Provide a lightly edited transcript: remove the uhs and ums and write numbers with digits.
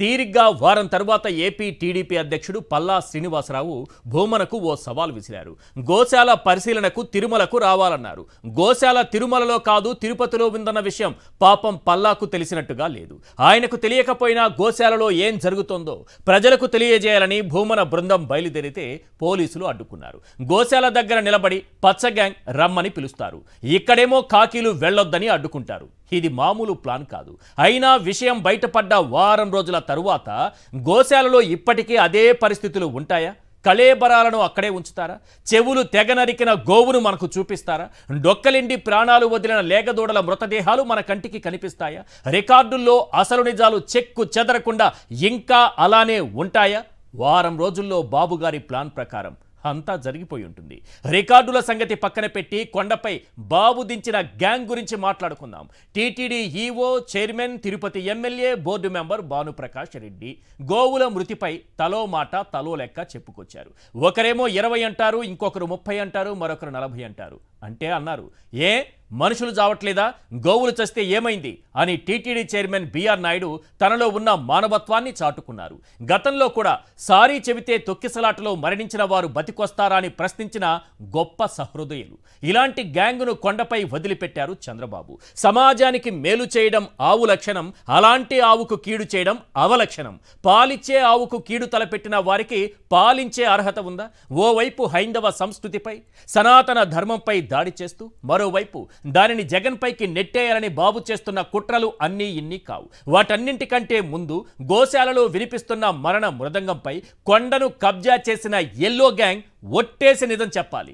తీరిగ్గా వారం తర్వాత ఏపీ టీడీపీ అధ్యక్షుడు పల్లా శ్రీనివాసరావు భూమనకు ఓ సవాల్ విసిరారు. గోశాల పరిశీలనకు తిరుమలకు రావాలన్నారు. గోశాల తిరుమలలో కాదు తిరుపతిలో ఉందన్న విషయం పాపం పల్లాకు తెలిసినట్టుగా లేదు. ఆయనకు తెలియకపోయినా గోశాలలో ఏం జరుగుతోందో ప్రజలకు తెలియజేయాలని భూమన బృందం బయలుదేరితే పోలీసులు అడ్డుకున్నారు. గోశాల దగ్గర నిలబడి పచ్చ గ్యాంగ్ రమ్మని పిలుస్తారు. ఇక్కడేమో కాకీలు వెళ్లొద్దని అడ్డుకుంటారు. ఇది మామూలు ప్లాన్ కాదు. అయినా విషయం బయటపడ్డ వారం రోజుల తరువాత గోశాలలో ఇప్పటికీ అదే పరిస్థితులు ఉంటాయా? కళేబరాలను అక్కడే ఉంచుతారా? చెవులు తెగ నరికిన గోవును మనకు చూపిస్తారా? డొక్కలిండి ప్రాణాలు వదిలిన లేగదూడల మృతదేహాలు మన కంటికి కనిపిస్తాయా? రికార్డుల్లో అసలు నిజాలు చెక్కు చెదరకుండా ఇంకా అలానే ఉంటాయా? వారం రోజుల్లో బాబుగారి ప్లాన్ ప్రకారం అంతా జరిగిపోయి ఉంటుంది. రికార్డుల సంగతి పక్కన పెట్టి కొండపై బాబు దించిన గ్యాంగ్ గురించి మాట్లాడుకుందాం. TTD EO, chairman, Tirupati MLA, board member Bhanuprakash Reddy గోవుల మృతిపై తలో మాట తలో లెక్క చెప్పుకొచ్చారు. ఒకరేమో 20 అంటారు, ఇంకొకరు 30 అంటారు, మరొకరు 40 అంటారు. అంటే అన్నారు, ఏ మనుషులు చావట్లేదా? గోవులు చస్తే ఏమైంది అని టీటీడీ చైర్మన్ బిఆర్ నాయుడు తనలో ఉన్న మానవత్వాన్ని చాటుకున్నారు. గతంలో కూడా సారీ చెబితే తొక్కిసలాటలో మరణించిన వారు బతికొస్తారా అని ప్రశ్నించిన గొప్ప సహృదయులు. ఇలాంటి గ్యాంగును కొండపై వదిలిపెట్టారు చంద్రబాబు. సమాజానికి మేలు చేయడం ఆవు లక్షణం, అలాంటి ఆవుకు కీడు చేయడం అవలక్షణం. పాలిచ్చే ఆవుకు కీడు తలపెట్టిన వారికి పాలించే అర్హత ఉందా? ఓవైపు హైందవ సంస్కృతిపై, సనాతన ధర్మంపై దాడి చేస్తూ మరోవైపు దానిని జగన్ పైకి నెట్టేయాలని బాబు చేస్తున్న కుట్రలు అన్నీ ఇన్ని కావు. వాటన్నింటికంటే ముందు గోశాలలో వినిపిస్తున్న మరణ మృదంగంపై కొండను కబ్జా చేసిన ఎల్లో గ్యాంగ్ ఒట్టేసి నిజం చెప్పాలి.